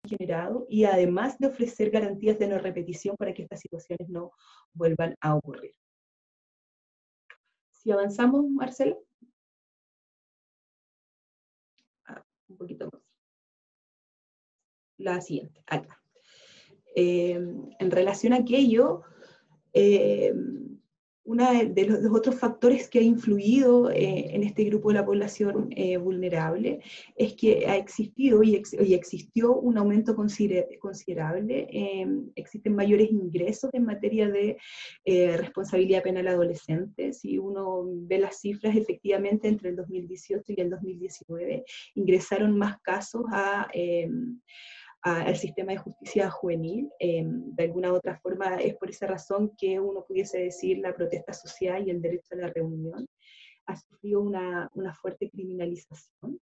generado, y además de ofrecer garantías de no repetición para que estas situaciones no vuelvan a ocurrir. Si avanzamos, Marcela. Un poquito más. La siguiente, acá. En relación a aquello, uno de los otros factores que ha influido en este grupo de la población vulnerable es que ha existido y existió un aumento considerable, existen mayores ingresos en materia de responsabilidad penal adolescente. Si uno ve las cifras, efectivamente entre el 2018 y el 2019 ingresaron más casos al sistema de justicia juvenil. De alguna u otra forma es por esa razón que uno pudiese decir la protesta social y el derecho a la reunión ha sufrido una fuerte criminalización.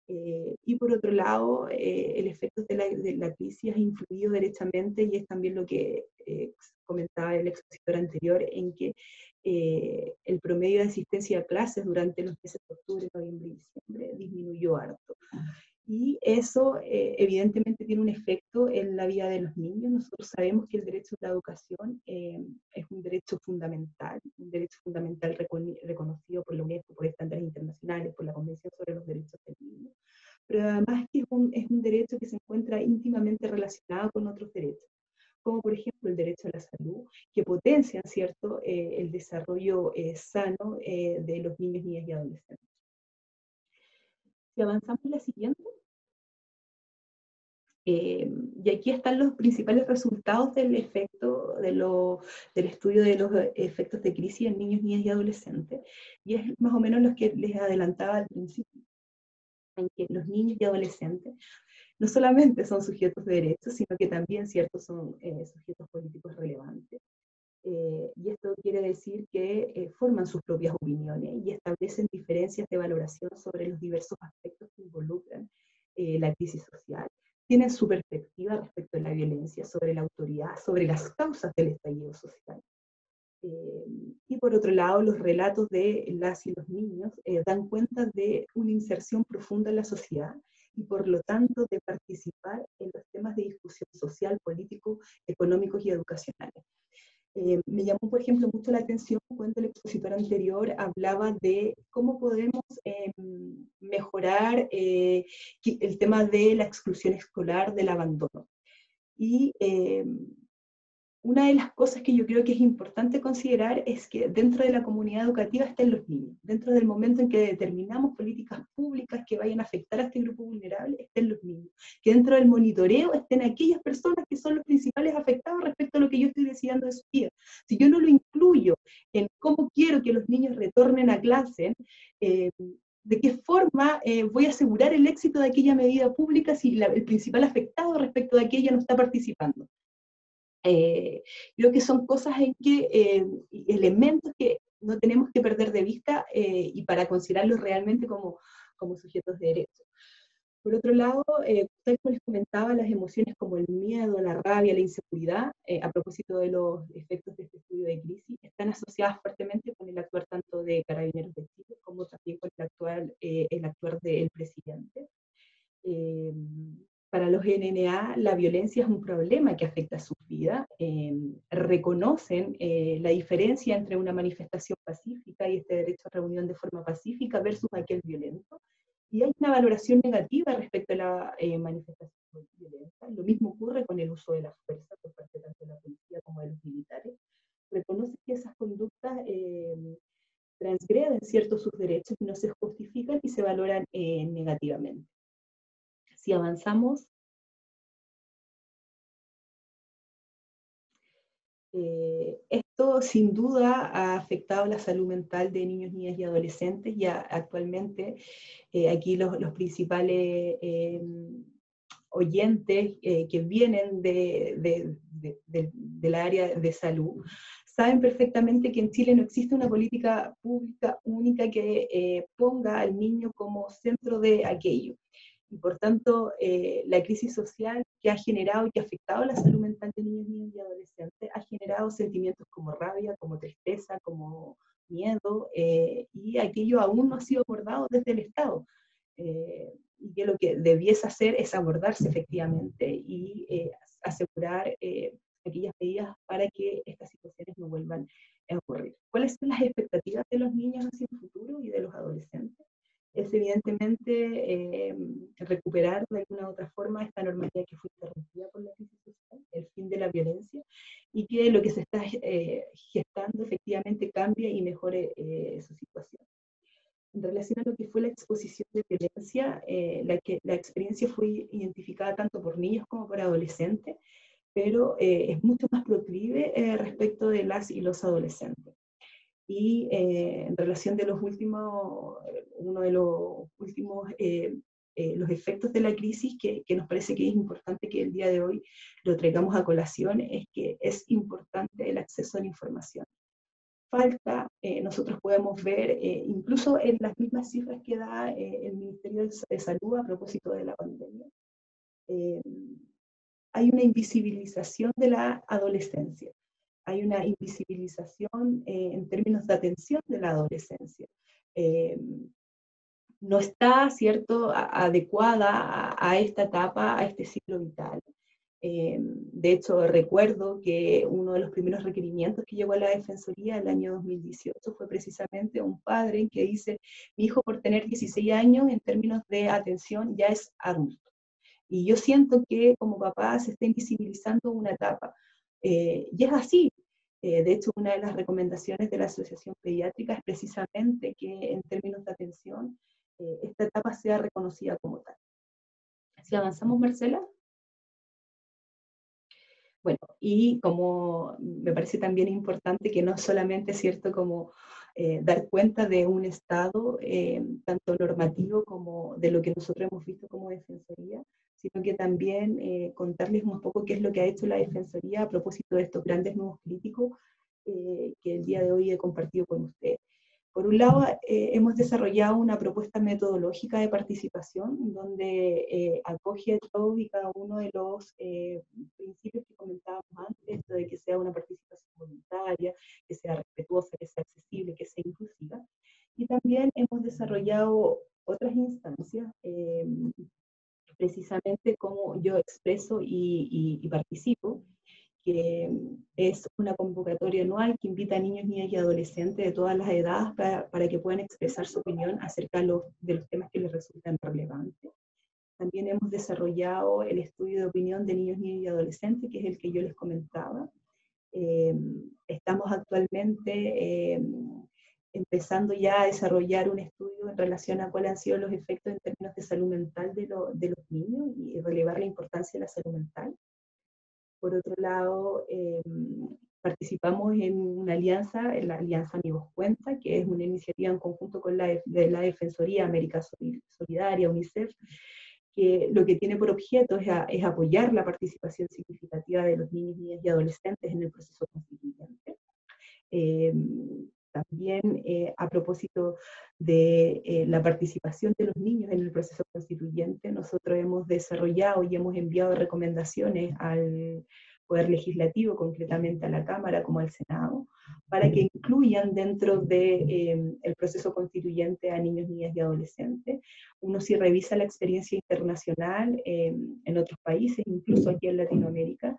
Y por otro lado, el efecto de la crisis ha influido derechamente, y es también lo que comentaba el expositor anterior, en que el promedio de asistencia a clases durante los meses de octubre, noviembre y diciembre disminuyó harto. Y eso evidentemente tiene un efecto en la vida de los niños. Nosotros sabemos que el derecho a la educación es un derecho fundamental reconocido por la UNESCO, por estándares internacionales, por la Convención sobre los Derechos del Niño, pero además que es un derecho que se encuentra íntimamente relacionado con otros derechos, como por ejemplo el derecho a la salud, que potencian, ¿cierto?, el desarrollo sano de los niños, niñas y adolescentes. Si avanzamos a la siguiente. Y aquí están los principales resultados del efecto del estudio de los efectos de crisis en niños, niñas y adolescentes. Y es más o menos lo que les adelantaba al principio, en que los niños y adolescentes no solamente son sujetos de derechos, sino que también, ¿cierto?, son sujetos políticos relevantes. Y esto quiere decir que forman sus propias opiniones y establecen diferencias de valoración sobre los diversos aspectos que involucran la crisis social. Tienen su perspectiva respecto a la violencia, sobre la autoridad, sobre las causas del estallido social. Y por otro lado, los relatos de las y los niños dan cuenta de una inserción profunda en la sociedad y por lo tanto de participar en los temas de discusión social, político, económicos y educacionales. Me llamó, por ejemplo, mucho la atención cuando el expositor anterior hablaba de cómo podemos mejorar el tema de la exclusión escolar, del abandono. Y una de las cosas que yo creo que es importante considerar es que dentro de la comunidad educativa estén los niños. Dentro del momento en que determinamos políticas públicas que vayan a afectar a este grupo vulnerable, estén los niños. Que dentro del monitoreo estén aquellas personas que son los principales afectados respecto a lo que yo estoy decidiendo de su vida. Si yo no lo incluyo en cómo quiero que los niños retornen a clase, de qué forma voy a asegurar el éxito de aquella medida pública si el principal afectado respecto de aquella no está participando. Creo que son cosas en que, elementos que no tenemos que perder de vista y para considerarlos realmente como sujetos de derecho. Por otro lado, tal como les comentaba, las emociones como el miedo, la rabia, la inseguridad, a propósito de los efectos de este estudio de crisis, están asociadas fuertemente con el actuar tanto de Carabineros de Chile como también con el actuar del presidente. Para los NNA, la violencia es un problema que afecta a su vida. Reconocen la diferencia entre una manifestación pacífica y este derecho a reunión de forma pacífica versus aquel violento. Y hay una valoración negativa respecto a la manifestación violenta. Lo mismo ocurre con el uso de la fuerza por parte tanto de la policía como de los militares. Reconoce que esas conductas transgreden ciertos sus derechos y no se justifican y se valoran negativamente. Si avanzamos, esto sin duda ha afectado la salud mental de niños, niñas y adolescentes. Ya actualmente aquí los principales oyentes que vienen del área de salud saben perfectamente que en Chile no existe una política pública única que ponga al niño como centro de aquello. Y por tanto, la crisis social que ha generado y que ha afectado la salud mental de niños, niñas y adolescentes ha generado sentimientos como rabia, como tristeza, como miedo, y aquello aún no ha sido abordado desde el Estado. y que lo que debiese hacer es abordarse efectivamente y asegurar aquellas medidas para que estas situaciones no vuelvan a ocurrir. ¿Cuáles son las expectativas de los niños hacia el futuro y de los adolescentes? Es evidentemente recuperar de alguna u otra forma esta normalidad que fue interrumpida por la crisis social, el fin de la violencia, y que lo que se está gestando efectivamente cambie y mejore su situación. En relación a lo que fue la exposición de violencia, la experiencia fue identificada tanto por niños como por adolescentes, pero es mucho más proclive respecto de las y los adolescentes. Y en relación de los últimos, uno de los últimos, los efectos de la crisis que nos parece que es importante que el día de hoy lo traigamos a colación, es que es importante el acceso a la información. Falta, nosotros podemos ver, incluso en las mismas cifras que da el Ministerio de Salud a propósito de la pandemia, hay una invisibilización de la adolescencia, hay una invisibilización en términos de atención de la adolescencia. No está, ¿cierto?, adecuada a esta etapa, a este ciclo vital. De hecho, recuerdo que uno de los primeros requerimientos que llegó a la Defensoría el año 2018 fue precisamente un padre que dice, mi hijo por tener 16 años en términos de atención ya es adulto. Y yo siento que como papá se está invisibilizando una etapa. Y es así. De hecho, una de las recomendaciones de la Asociación Pediátrica es precisamente que en términos de atención, esta etapa sea reconocida como tal. Si avanzamos, Marcela. Bueno, y como me parece también importante que no solamente es cierto como dar cuenta de un estado tanto normativo como de lo que nosotros hemos visto como Defensoría, sino que también contarles un poco qué es lo que ha hecho la Defensoría a propósito de estos grandes nuevos críticos que el día de hoy he compartido con ustedes. Por un lado, hemos desarrollado una propuesta metodológica de participación donde acoge todos y cada uno de los principios que comentábamos antes, esto de que sea una participación voluntaria, que sea respetuosa, que sea accesible, que sea inclusiva. Y también hemos desarrollado otras instancias, precisamente como yo expreso y participo, que es una convocatoria anual que invita a niños, niñas y adolescentes de todas las edades para que puedan expresar su opinión acerca de los temas que les resultan relevantes. También hemos desarrollado el estudio de opinión de niños, niñas y adolescentes, que es el que yo les comentaba. Estamos actualmente empezando ya a desarrollar un estudio en relación a cuáles han sido los efectos en términos de salud mental de los niños y relevar la importancia de la salud mental. Por otro lado, participamos en una alianza, en la Alianza Amigos Cuenta, que es una iniciativa en conjunto con de la Defensoría América Solidaria, UNICEF, que lo que tiene por objeto es apoyar la participación significativa de los niños, niñas y adolescentes en el proceso constituyente. También a propósito de la participación de los niños en el proceso constituyente, nosotros hemos desarrollado y hemos enviado recomendaciones al Poder Legislativo, concretamente a la Cámara como al Senado, para que incluyan dentro del proceso constituyente a niños, niñas y adolescentes. Uno si revisa la experiencia internacional en otros países, incluso aquí en Latinoamérica,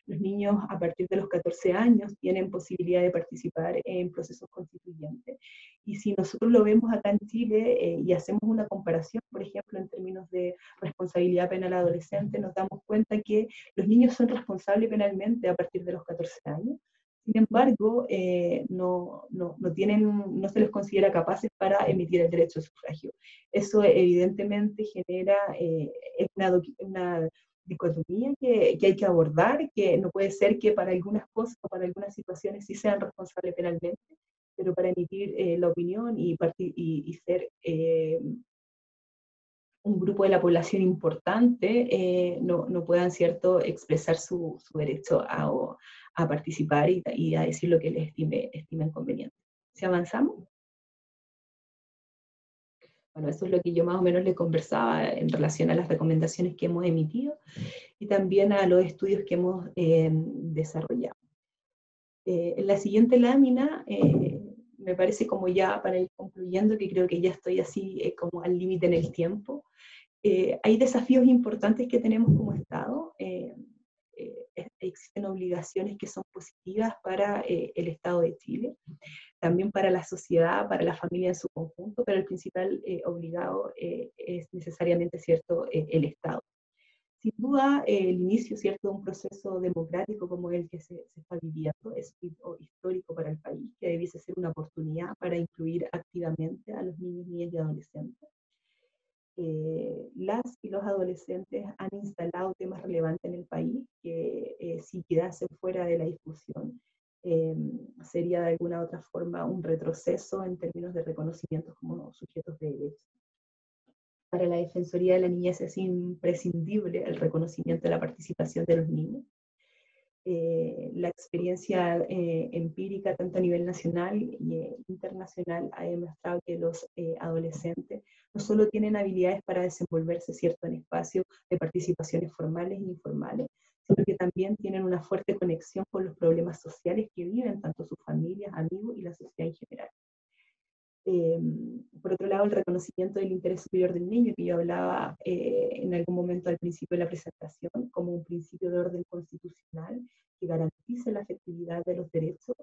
los niños a partir de los 14 años tienen posibilidad de participar en procesos constituyentes. Y si nosotros lo vemos acá en Chile y hacemos una comparación, por ejemplo, en términos de responsabilidad penal adolescente, nos damos cuenta que los niños son responsables penalmente a partir de los 14 años. Sin embargo, no se les considera capaces para emitir el derecho al sufragio. Eso evidentemente genera una dicotomía que hay que abordar, que no puede ser que para algunas cosas o para algunas situaciones sí sean responsables penalmente, pero para emitir la opinión y ser un grupo de la población importante no puedan, ¿cierto?, expresar su derecho a participar y a decir lo que les estimen conveniente. ¿Si avanzamos? Bueno, eso es lo que yo más o menos le conversaba en relación a las recomendaciones que hemos emitido y también a los estudios que hemos desarrollado. En la siguiente lámina, me parece como ya para ir concluyendo, que creo que ya estoy así como al límite en el tiempo, Hay desafíos importantes que tenemos como Estado. Existen obligaciones que son positivas para el Estado de Chile, también para la sociedad, para la familia en su conjunto, pero el principal obligado es necesariamente, ¿cierto?, el Estado. Sin duda, el inicio, ¿cierto?, de un proceso democrático como el que se está viviendo es histórico para el país, que debiese ser una oportunidad para incluir activamente a los niños, niñas y adolescentes. Las y los adolescentes han instalado temas relevantes en el país que si quedasen fuera de la discusión sería de alguna u otra forma un retroceso en términos de reconocimiento como sujetos de derechos. Para la Defensoría de la Niñez es imprescindible el reconocimiento de la participación de los niños. La experiencia empírica, tanto a nivel nacional y internacional, ha demostrado que los adolescentes no solo tienen habilidades para desenvolverse, ¿cierto?, en espacios de participaciones formales e informales, sino que también tienen una fuerte conexión con los problemas sociales que viven tanto sus familias, amigos y la sociedad en general. Por otro lado, el reconocimiento del interés superior del niño, que yo hablaba en algún momento al principio de la presentación, como un principio de orden constitucional que garantice la efectividad de los derechos,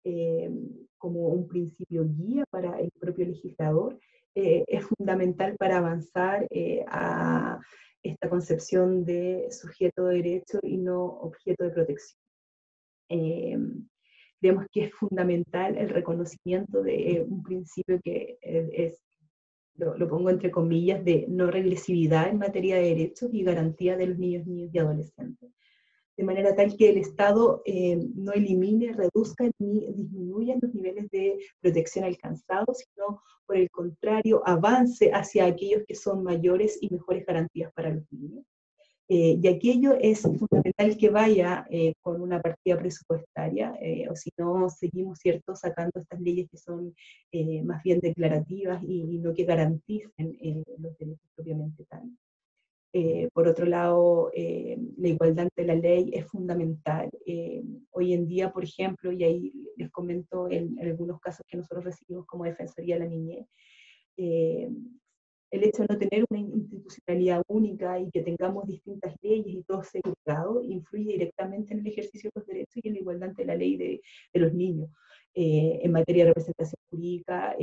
eh, como un principio guía para el propio legislador, es fundamental para avanzar a esta concepción de sujeto de derecho y no objeto de protección. Eh, Creemos que es fundamental el reconocimiento de un principio que lo pongo entre comillas, de no regresividad en materia de derechos y garantía de los niños, niñas y adolescentes. De manera tal que el Estado no elimine, reduzca ni disminuya los niveles de protección alcanzados, sino por el contrario, avance hacia aquellos que son mayores y mejores garantías para los niños. Y aquello es fundamental que vaya con una partida presupuestaria, o si no, seguimos, ¿cierto?, sacando estas leyes que son más bien declarativas y no que garanticen los derechos propiamente tal. Por otro lado, la igualdad ante la ley es fundamental. Hoy en día, por ejemplo, y ahí les comento en algunos casos que nosotros recibimos como Defensoría de la Niñez, eh, el hecho de no tener una institucionalidad única y que tengamos distintas leyes y todo segregado influye directamente en el ejercicio de los derechos y en la igualdad ante la ley de los niños. En materia de representación jurídica,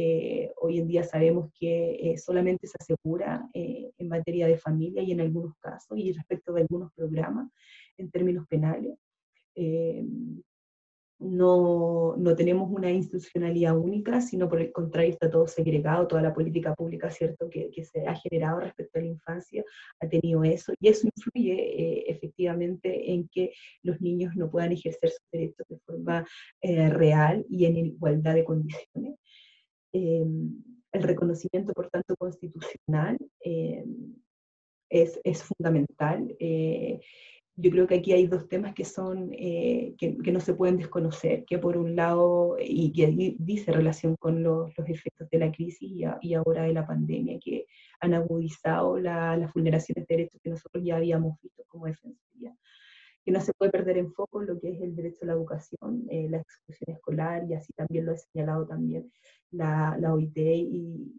hoy en día sabemos que solamente se asegura en materia de familia y en algunos casos, y respecto de algunos programas en términos penales. Eh, no tenemos una institucionalidad única, sino por el contrario está todo segregado, toda la política pública, ¿cierto?, que se ha generado respecto a la infancia ha tenido eso, y eso influye efectivamente en que los niños no puedan ejercer sus derechos de forma real y en igualdad de condiciones. El reconocimiento, por tanto, constitucional es fundamental. Yo creo que aquí hay dos temas que son que no se pueden desconocer, que por un lado, y que dice relación con los efectos de la crisis y ahora de la pandemia, que han agudizado las vulneraciones de derechos que nosotros ya habíamos visto como Defensoría, que no se puede perder en foco lo que es el derecho a la educación, la exclusión escolar, y así también lo ha señalado también la OIT y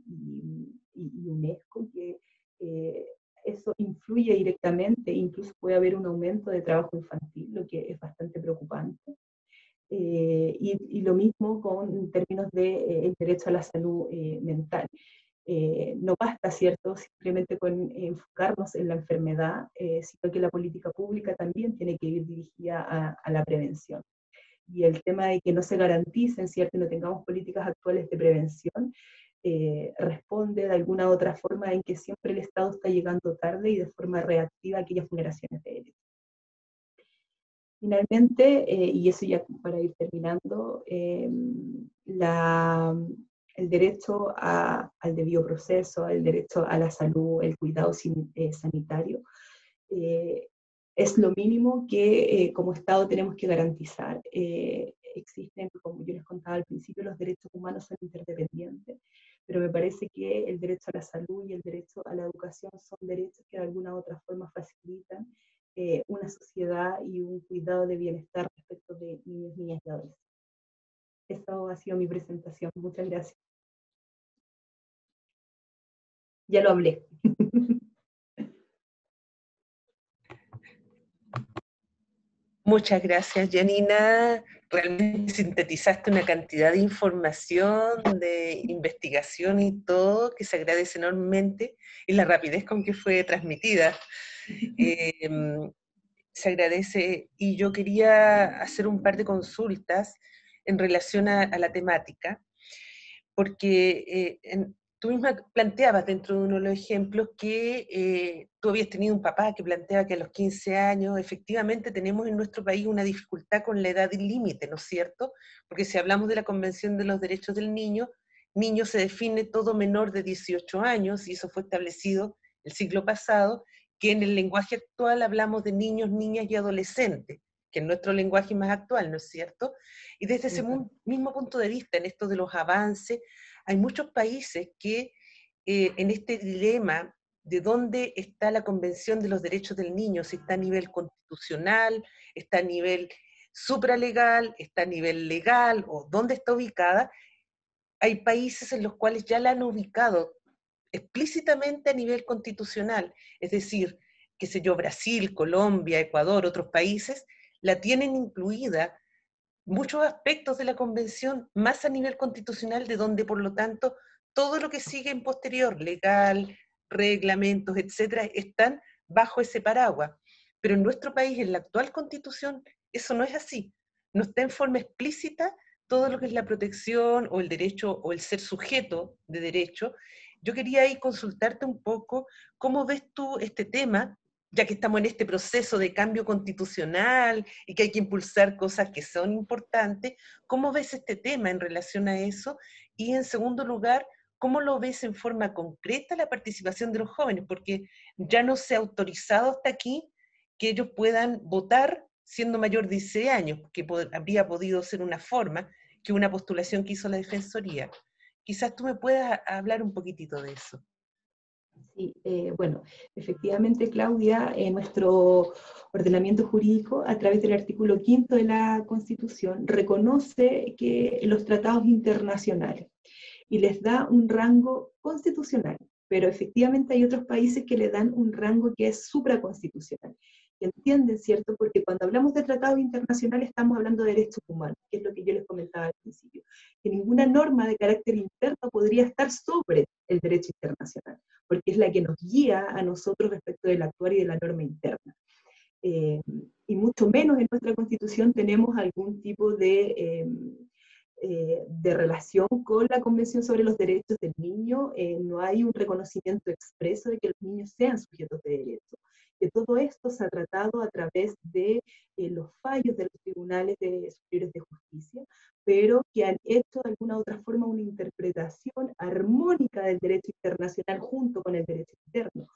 UNESCO, que eh, eso influye directamente, incluso puede haber un aumento de trabajo infantil, lo que es bastante preocupante. Y lo mismo con términos de el derecho a la salud mental. No basta, ¿cierto?, simplemente con enfocarnos en la enfermedad, sino que la política pública también tiene que ir dirigida a la prevención. Y el tema de que no se garanticen, ¿cierto?, y no tengamos políticas actuales de prevención, responde de alguna u otra forma en que siempre el Estado está llegando tarde y de forma reactiva a aquellas vulneraciones de derechos. Finalmente, y eso ya para ir terminando, el derecho al debido proceso, el derecho a la salud, el cuidado sanitario, eh, es lo mínimo que como Estado tenemos que garantizar. Existen, como yo les contaba al principio, los derechos humanos son interdependientes, pero me parece que el derecho a la salud y el derecho a la educación son derechos que de alguna u otra forma facilitan una sociedad y un cuidado de bienestar respecto de niños, niñas y adolescentes. Esa ha sido mi presentación. Muchas gracias. Ya lo hablé. Muchas gracias, Janina. Realmente sintetizaste una cantidad de información, de investigación y todo, que se agradece enormemente, y la rapidez con que fue transmitida. Eh, Se agradece, y yo quería hacer un par de consultas en relación a la temática, porque tú misma planteabas dentro de uno de los ejemplos que tú habías tenido un papá que planteaba que a los 15 años efectivamente tenemos en nuestro país una dificultad con la edad límite, ¿no es cierto? Porque si hablamos de la Convención de los Derechos del Niño se define todo menor de 18 años, y eso fue establecido el siglo pasado, que en el lenguaje actual hablamos de niños, niñas y adolescentes, que es nuestro lenguaje más actual, ¿no es cierto? Y desde ese mismo punto de vista, en esto de los avances, hay muchos países que en este dilema de dónde está la Convención de los Derechos del Niño, si está a nivel constitucional, está a nivel supralegal, está a nivel legal, o dónde está ubicada, hay países en los cuales ya la han ubicado explícitamente a nivel constitucional, es decir, qué sé yo, Brasil, Colombia, Ecuador, otros países, la tienen incluida muchos aspectos de la convención más a nivel constitucional, de donde por lo tanto todo lo que sigue en posterior, legal, reglamentos, etcétera, están bajo ese paraguas. Pero en nuestro país, en la actual constitución, eso no es así. No está en forma explícita todo lo que es la protección o el derecho o el ser sujeto de derecho. Yo quería ahí consultarte un poco cómo ves tú este tema, ya que estamos en este proceso de cambio constitucional y que hay que impulsar cosas que son importantes, ¿cómo ves este tema en relación a eso? Y en segundo lugar, ¿cómo lo ves en forma concreta la participación de los jóvenes? Porque ya no se ha autorizado hasta aquí que ellos puedan votar siendo mayor de 16 años, que habría podido ser una forma, que una postulación que hizo la Defensoría. Quizás tú me puedas hablar un poquitito de eso. Sí, bueno, efectivamente, Claudia, nuestro ordenamiento jurídico, a través del artículo 5º de la Constitución, reconoce que los tratados internacionales y les da un rango constitucional, pero efectivamente hay otros países que le dan un rango que es supraconstitucional. ¿Entienden, cierto? Porque cuando hablamos de tratados internacionales estamos hablando de derechos humanos, que es lo que yo les comentaba al principio, que ninguna norma de carácter interno podría estar sobre el derecho internacional, porque es la que nos guía a nosotros respecto del actuar y de la norma interna. Y mucho menos en nuestra Constitución tenemos algún tipo de relación con la Convención sobre los Derechos del Niño. No hay un reconocimiento expreso de que los niños sean sujetos de derecho. Que todo esto se ha tratado a través de los fallos de los tribunales superiores de justicia, pero que han hecho de alguna u otra forma una interpretación armónica del derecho internacional junto con el derecho interno.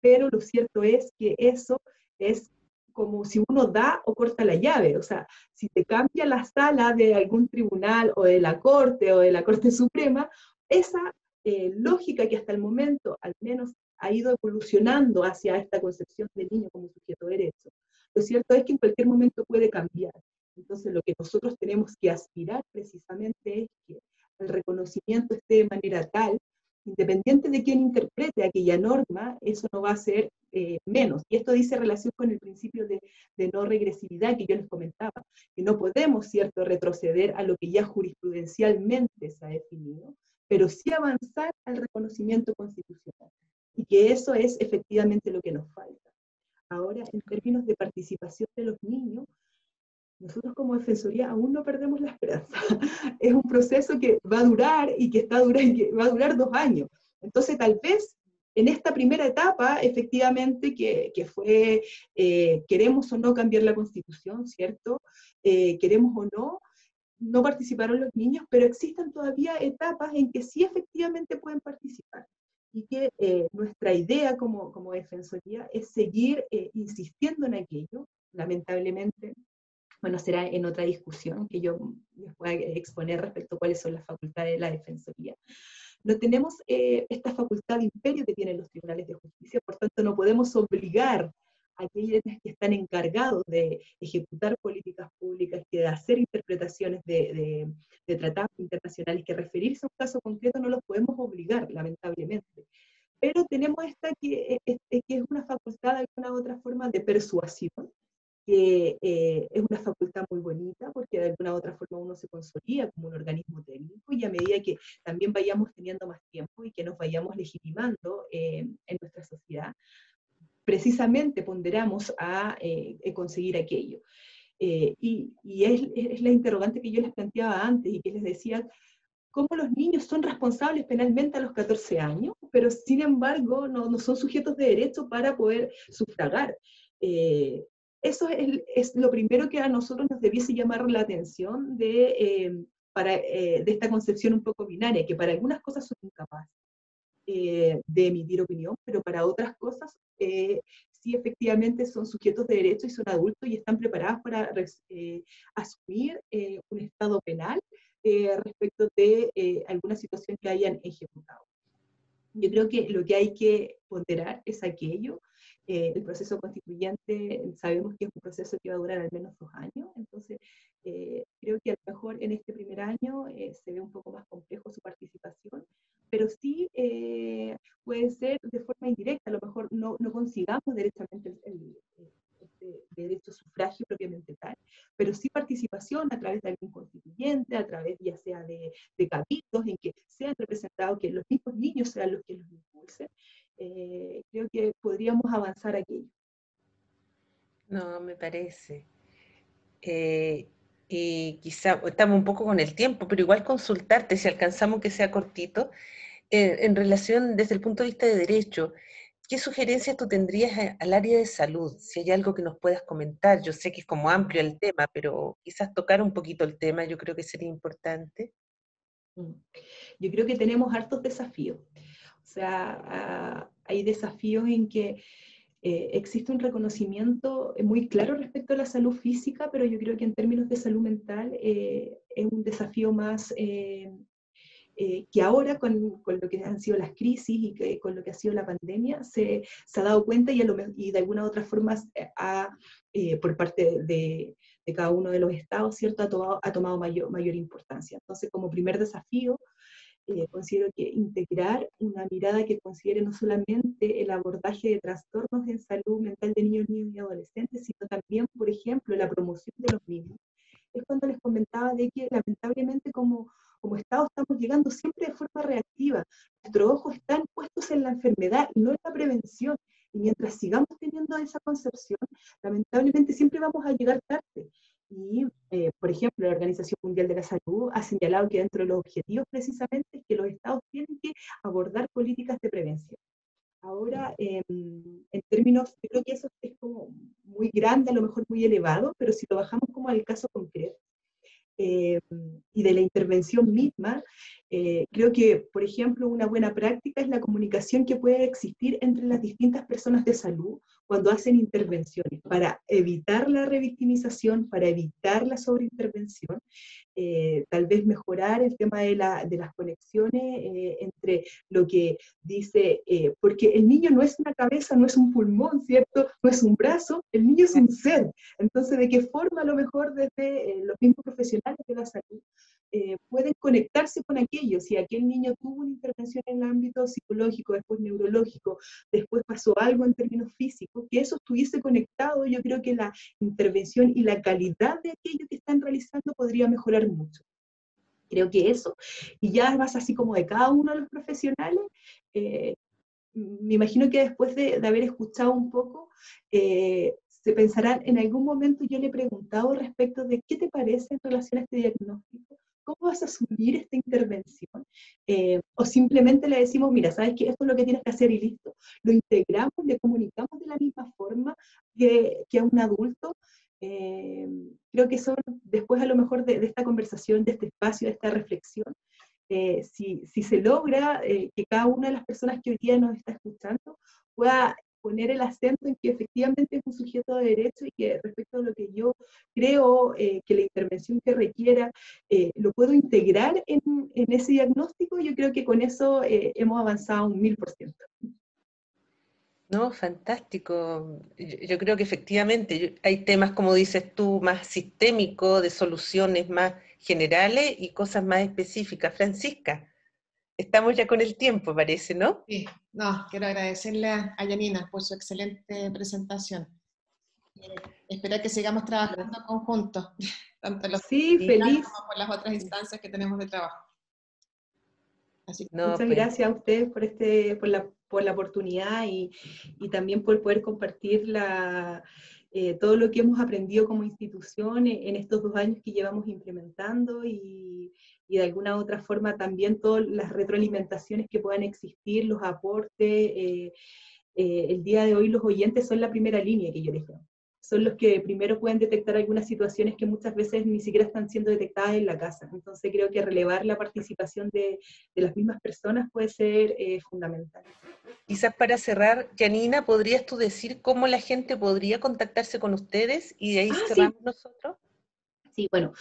Pero lo cierto es que eso es como si uno da o corta la llave, o sea, si te cambia la sala de algún tribunal o de la Corte Suprema, esa lógica que hasta el momento al menos ha ido evolucionando hacia esta concepción del niño como sujeto de derecho. Lo cierto es que en cualquier momento puede cambiar. Entonces lo que nosotros tenemos que aspirar precisamente es que el reconocimiento esté de manera tal, independiente de quién interprete aquella norma, eso no va a ser menos. Y esto dice relación con el principio de no regresividad que yo les comentaba, que no podemos, ¿cierto?, retroceder a lo que ya jurisprudencialmente se ha definido, pero sí avanzar al reconocimiento constitucional. Y que eso es efectivamente lo que nos falta. Ahora, en términos de participación de los niños, nosotros como Defensoría aún no perdemos la esperanza. Es un proceso que va a durar y que va a durar 2 años. Entonces, tal vez en esta primera etapa, efectivamente, que fue, queremos o no cambiar la Constitución, ¿cierto? Queremos o no, no participaron los niños, pero existen todavía etapas en que sí efectivamente pueden participar. Y que nuestra idea como Defensoría es seguir insistiendo en aquello. Lamentablemente, bueno, será en otra discusión que yo les pueda exponer respecto a cuáles son las facultades de la Defensoría. No tenemos esta facultad de imperio que tienen los tribunales de justicia, por tanto no podemos obligar a aquellos que están encargados de ejecutar políticas públicas, que de hacer interpretaciones de tratados internacionales, que referirse a un caso concreto no los podemos obligar, lamentablemente. Pero tenemos esta que es una facultad de alguna u otra forma de persuasión, que es una facultad muy bonita porque de alguna u otra forma uno se consolida como un organismo técnico y a medida que también vayamos teniendo más tiempo y que nos vayamos legitimando en nuestra sociedad, precisamente ponderamos a conseguir aquello. Y es la interrogante que yo les planteaba antes y que les decía, cómo los niños son responsables penalmente a los 14 años, pero sin embargo no son sujetos de derecho para poder sufragar. Eso es lo primero que a nosotros nos debiese llamar la atención de esta concepción un poco binaria, que para algunas cosas son incapaces de emitir opinión, pero para otras cosas sí efectivamente son sujetos de derecho y son adultos y están preparados para asumir un estado penal respecto de alguna situación que hayan ejecutado. Yo creo que lo que hay que ponderar es aquello. El proceso constituyente sabemos que es un proceso que va a durar al menos 2 años, entonces creo que a lo mejor en este primer año se ve un poco más complejo su participación, pero sí puede ser de forma indirecta, a lo mejor no consigamos directamente este derecho a sufragio propiamente tal, pero sí participación a través de algún constituyente, a través ya sea de cabildos en que sean representados, que los mismos niños sean los que los impulsen. Creo que podríamos avanzar aquí. No, me parece. Eh, y quizá estamos un poco con el tiempo, pero igual consultarte si alcanzamos que sea cortito, en relación desde el punto de vista de derecho, ¿qué sugerencias tú tendrías al área de salud? Si hay algo que nos puedas comentar, yo sé que es como amplio el tema, pero quizás tocar un poquito el tema, yo creo que sería importante. Yo creo que tenemos hartos desafíos. O sea, hay desafíos en que existe un reconocimiento muy claro respecto a la salud física, pero yo creo que en términos de salud mental es un desafío más que ahora con lo que han sido las crisis y con lo que ha sido la pandemia se ha dado cuenta y de alguna u otra forma por parte de cada uno de los estados, ¿cierto? Ha tomado mayor importancia. Entonces, como primer desafío, considero que integrar una mirada que considere no solamente el abordaje de trastornos en salud mental de niños, niños y adolescentes, sino también, por ejemplo, la promoción de los mismos. Es cuando les comentaba de que lamentablemente como Estado estamos llegando siempre de forma reactiva. Nuestros ojos están puestos en la enfermedad y no en la prevención. Y mientras sigamos teniendo esa concepción, lamentablemente siempre vamos a llegar tarde. Y, por ejemplo, la Organización Mundial de la Salud ha señalado que dentro de los objetivos precisamente es que los estados tienen que abordar políticas de prevención. Ahora, en términos, yo creo que eso es como muy grande, a lo mejor muy elevado, pero si lo bajamos como al caso concreto, y de la intervención misma, creo que, por ejemplo, una buena práctica es la comunicación que puede existir entre las distintas personas de salud cuando hacen intervenciones, para evitar la revictimización, para evitar la sobreintervención, tal vez mejorar el tema de las conexiones entre lo que dice, porque el niño no es una cabeza, no es un pulmón, ¿cierto? No es un brazo, el niño es un ser. Entonces, ¿de qué forma a lo mejor desde los mismos profesionales de la salud pueden conectarse con aquello? Si aquel niño tuvo una intervención en el ámbito psicológico, después neurológico, después pasó algo en términos físicos, que eso estuviese conectado, yo creo que la intervención y la calidad de aquello que están realizando podría mejorar mucho. Creo que eso, y ya vas así como de cada uno de los profesionales, eh, me imagino que después de haber escuchado un poco, se pensarán, en algún momento yo le he preguntado respecto de qué te parece en relación a este diagnóstico, cómo vas a asumir esta intervención, o simplemente le decimos, mira, sabes que esto es lo que tienes que hacer y listo. Lo integramos, le comunicamos de la misma forma que a un adulto. Creo que son, después a lo mejor de esta conversación, de este espacio, de esta reflexión, si se logra que cada una de las personas que hoy día nos está escuchando pueda poner el acento en que efectivamente es un sujeto de derecho y que respecto a lo que yo creo que la intervención que requiera lo puedo integrar en ese diagnóstico, yo creo que con eso hemos avanzado un 1000%. No, fantástico. Yo creo que efectivamente hay temas, como dices tú, más sistémicos, de soluciones más generales y cosas más específicas. Francisca, estamos ya con el tiempo, parece, ¿no? Sí, no, quiero agradecerle a Yanina por su excelente presentación. Espero que sigamos trabajando conjuntos, tanto los Sí, feliz. como por las otras instancias que tenemos de trabajo. Así que No, Muchas pues. gracias a ustedes por la oportunidad y también por poder compartir todo lo que hemos aprendido como institución en estos 2 años que llevamos implementando y de alguna u otra forma también todas las retroalimentaciones que puedan existir, los aportes. El día de hoy los oyentes son la primera línea que yo les llamo. Son los que primero pueden detectar algunas situaciones que muchas veces ni siquiera están siendo detectadas en la casa. Entonces creo que relevar la participación de las mismas personas puede ser fundamental. Quizás para cerrar, Janina, ¿podrías tú decir cómo la gente podría contactarse con ustedes y de ahí Sí, cerramos nosotros? sí, bueno,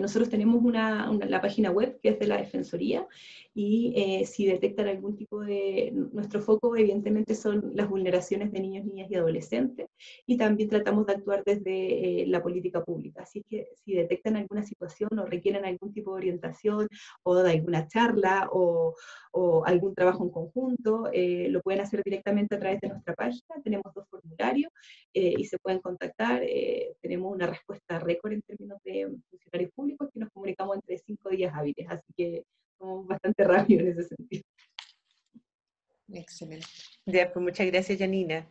nosotros tenemos la página web que es de la Defensoría y si detectan algún tipo de... Nuestro foco evidentemente son las vulneraciones de niños, niñas y adolescentes y también tratamos de actuar desde la política pública. Así que si detectan alguna situación o requieren algún tipo de orientación o de alguna charla o algún trabajo en conjunto, lo pueden hacer directamente a través de nuestra página. Tenemos 2 formularios y se pueden contactar. Tenemos una respuesta récord en términos de funcionarios públicos que nos comunicamos entre 5 días hábiles, así que somos bastante rápidos en ese sentido. excelente. Ya, pues muchas gracias, Janina.